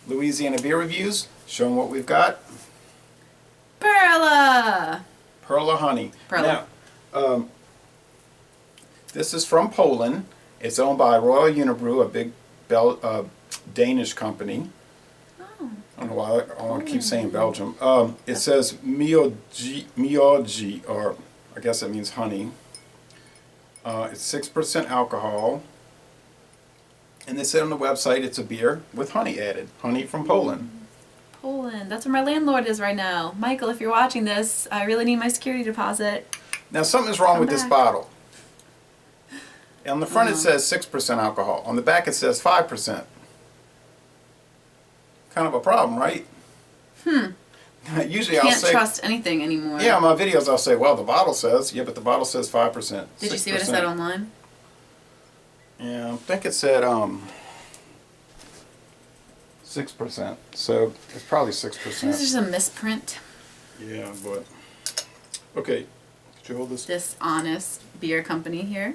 Louisiana beer reviews, showing what we've got. Perla! Perla honey. Perla. Now, this is from Poland. It's owned by Royal Unibrew, a big Danish company. Oh. I don't know why I want to keep saying Belgium. It says Mioji, or I guess that means honey. It's 6% alcohol. And they said on the website it's a beer with honey added. Honey from Poland. Poland. That's where my landlord is right now. Michael, if you're watching this, I really need my security deposit. Now something's wrong with this bottle. On the front it says 6% alcohol. On the back it says 5%. Kind of a problem, right? Usually I'll say... Can't trust anything anymore. Yeah, on my videos I'll say, well, the bottle says... Yeah, but the bottle says 5%. Did 6%. you see what it said online? Yeah, I think it said 6%. So it's probably 6%. This is just a misprint. Yeah, but... Okay. Could you hold this? Dishonest beer company here.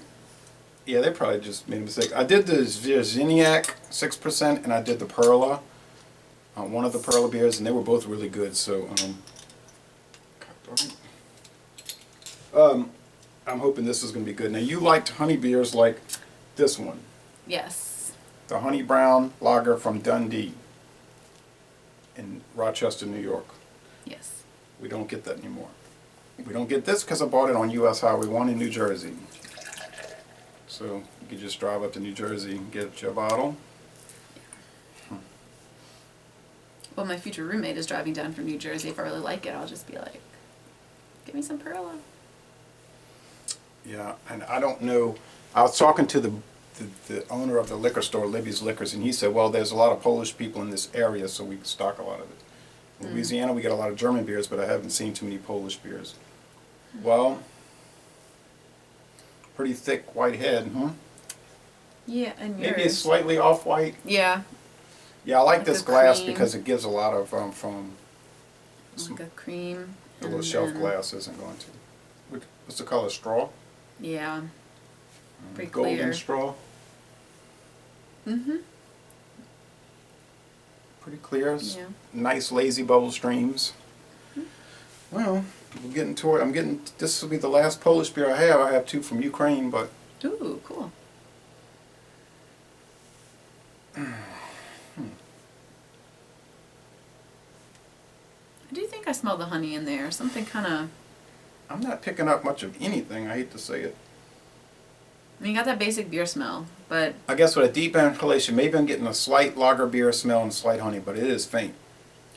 Yeah, they probably just made a mistake. I did the Virginiac 6% and I did the Perla. One of the Perla beers, and they were both really good. So, I'm hoping this is going to be good. Now, you liked honey beers like this one. Yes. The Honey Brown Lager from Dundee in Rochester, New York. Yes. We don't get that anymore. We don't get this because I bought it on U.S. Highway 1 in New Jersey. So you can just drive up to New Jersey and get your bottle. Well, my future roommate is driving down from New Jersey. If I really like it, I'll just be like, give me some Perla. Yeah, and I don't know. I was talking to the owner of the liquor store, Libby's Liquors, and he said, well, there's a lot of Polish people in this area, so we stock a lot of it. In Louisiana, we get a lot of German beers, but I haven't seen too many Polish beers. Well, pretty thick white head, huh? Yeah, and yours. Maybe it's slightly off-white. Yeah. Yeah, I like this glass cream. because it gives a lot of, from Like a cream. the little shelf glass isn't going to. What's the color, straw? Yeah. Pretty Golden clear. straw. Mm-hmm. Pretty clear. Yeah. Nice lazy bubble streams. Well, we're getting toward. I'm getting. This will be the last Polish beer I have. I have two from Ukraine, but. Ooh, cool. I do think I smell the honey in there. Something kind of... I'm not picking up much of anything. I hate to say it. I mean, you got that basic beer smell, but... I guess with a deep inhalation, maybe I'm getting a slight lager beer smell and slight honey, but it is faint.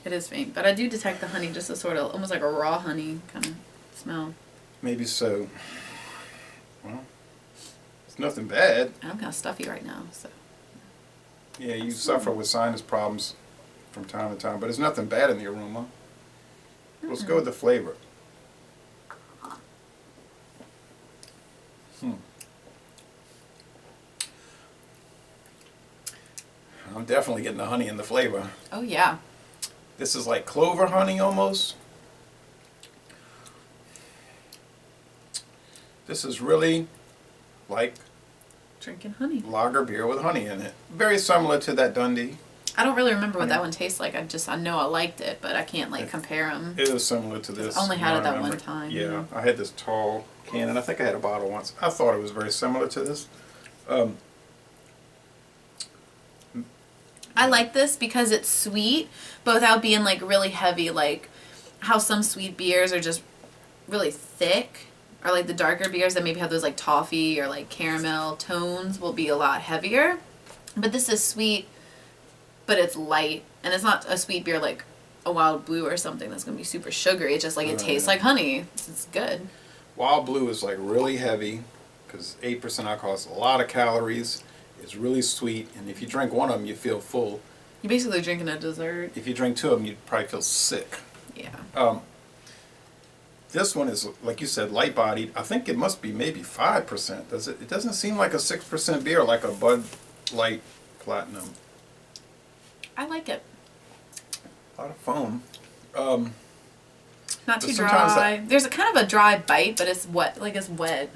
It is faint. But I do detect the honey, just a sort of, almost like a raw honey kind of smell. Maybe so. Well, it's nothing bad. I'm kind of stuffy right now, so... Yeah, you suffer with sinus problems from time to time, but there's nothing bad in the aroma. Let's go with the flavor. I'm definitely getting the honey in the flavor. Oh, yeah. This is like clover honey almost. This is really like Drinking honey. lager beer with honey in it. Very similar to that Dundee. I don't really remember what that one tastes like. I know I liked it, but I can't like compare them. It was similar to this. I only had it that remember. one time. Yeah, I had this tall can, and I think I had a bottle once. I thought it was very similar to this. I like this because it's sweet, but without being like really heavy, like how some sweet beers are just really thick, or like the darker beers that maybe have those like toffee or like caramel tones will be a lot heavier. But this is sweet, but it's light, and it's not a sweet beer like a Wild Blue or something that's gonna be super sugary. It's just like it tastes like honey. It's good. Wild Blue is like really heavy because 8% alcohol is a lot of calories. It's really sweet, and if you drink one of them, you feel full. You're basically drinking a dessert. If you drink two of them, you'd probably feel sick. Yeah. This one is, like you said, light-bodied. I think it must be maybe 5%. Does it? It doesn't seem like a 6% beer, like a Bud Light Platinum. I like it. A lot of foam. Not too dry. There's a kind of a dry bite, but it's wet. Like it's wet.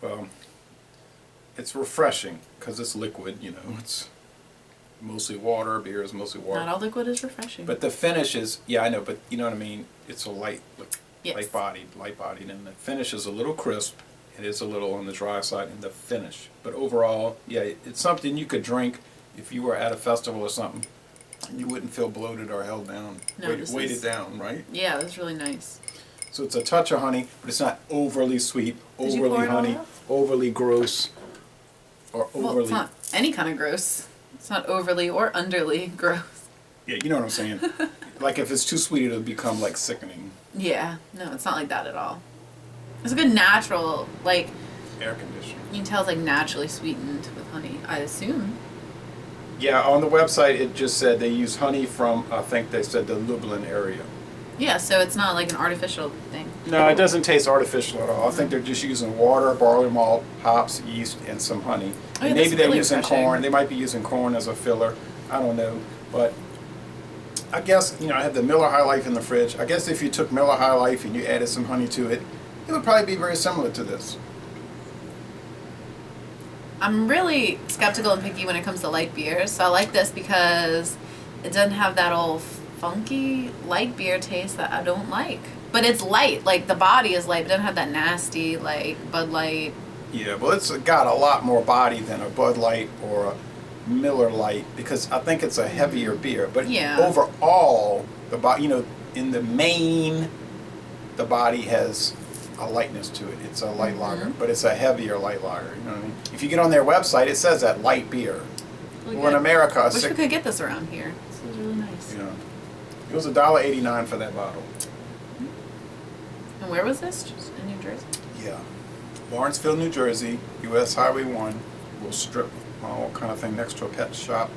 Well, it's refreshing because it's liquid. You know, it's mostly water. Beer is mostly water. Not all liquid is refreshing. But the finish is, yeah, I know, but you know what I mean? It's a light Yes. bodied, and the finish is a little crisp. It is a little on the dry side in the finish. But overall, yeah, it's something you could drink if you were at a festival or something. You wouldn't feel bloated or held down, No, weighted down, right? Yeah, it was really nice. So it's a touch of honey, but it's not overly sweet, Did you pour overly it all honey, out? overly gross, or Well, overly. it's not any kind of gross. It's not overly or underly gross. Yeah, you know what I'm saying. Like if it's too sweet, it'll become like sickening. Yeah, no, it's not like that at all. It's a good natural, like, Air conditioning. you can tell it's like naturally sweetened with honey, I assume. Yeah, on the website it just said they use honey from, I think they said the Lublin area. Yeah, so it's not like an artificial thing. No, it doesn't taste artificial at all. I think they're just using water, barley malt, hops, yeast, and some honey. Oh, yeah, And that's maybe they're really using refreshing. corn. They might be using corn as a filler. I don't know. But I guess, I have the Miller High Life in the fridge. I guess if you took Miller High Life and you added some honey to it, it would probably be very similar to this. I'm really skeptical and picky when it comes to light beers, so I like this because it doesn't have that old funky light beer taste that I don't like. But it's light, like the body is light, but it doesn't have that nasty, like Bud Light. Yeah, well, it's got a lot more body than a Bud Light or a Miller Light because I think it's a heavier beer. But Yeah. overall, the body, in the main, the body has a lightness to it. It's a light lager, but it's a heavier light lager. You know what I mean? If you get on their website, it says that light beer. Really Well, in good. America, Wish we could get this around here. This is really nice. it was $1.89 for that bottle. And where was this? Just in New Jersey? Yeah. Lawrenceville, New Jersey, US Highway 1, little strip mall kind of thing next to a pet shop.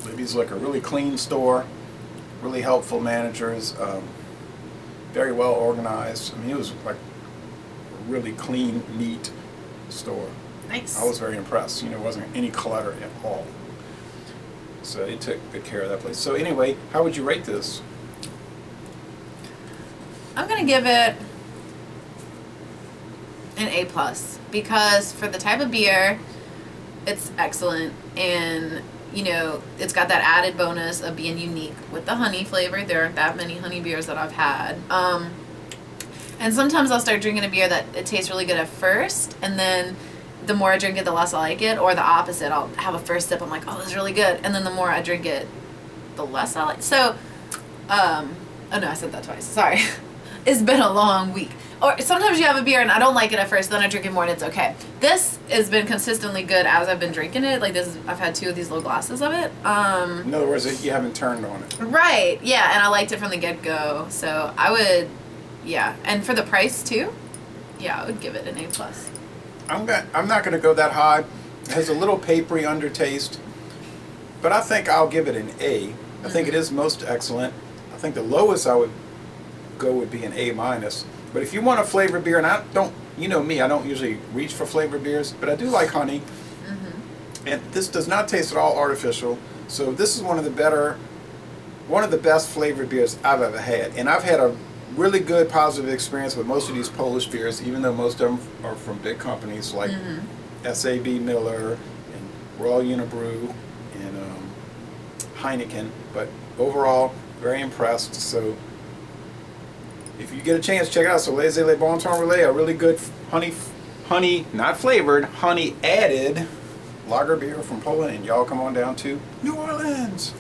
Libby's Liquor, really clean store, really helpful managers, very well organized. I mean, it was like a really clean, neat store. Nice. I was very impressed. There wasn't any clutter at all. So they took good care of that place. So anyway, how would you rate this? I'm gonna give it an A plus because for the type of beer, it's excellent, and it's got that added bonus of being unique with the honey flavor. There aren't that many honey beers that I've had. And sometimes I'll start drinking a beer that it tastes really good at first, and then the more I drink it, the less I like it, or the opposite. I'll have a first sip, I'm like, oh, this is really good, and then the more I drink it, the less I like. So, oh no, I said that twice. Sorry. It's been a long week. Or sometimes you have a beer and I don't like it at first, then I drink it more and it's okay. This has been consistently good as I've been drinking it. Like I've had 2 of these little glasses of it. In other words, you haven't turned on it. Right, yeah, and I liked it from the get-go. So I would, yeah, and for the price too, yeah, I would give it an A plus. I'm not going to go that high. It has a little papery undertaste, but I think I'll give it an A. I think it is most excellent. I think the lowest I would go would be an A minus. But if you want a flavored beer, and I don't, me, I don't usually reach for flavored beers, but I do like honey. And this does not taste at all artificial. So this is one of the best flavored beers I've ever had. And I've had a really good positive experience with most of these Polish beers, even though most of them are from big companies like SAB Miller and Royal Unibrew and Heineken. But overall, very impressed. So if you get a chance, check it out. So Les Le Bon Temps Relais, a really good honey, not flavored, honey added lager beer from Poland. And y'all come on down to New Orleans.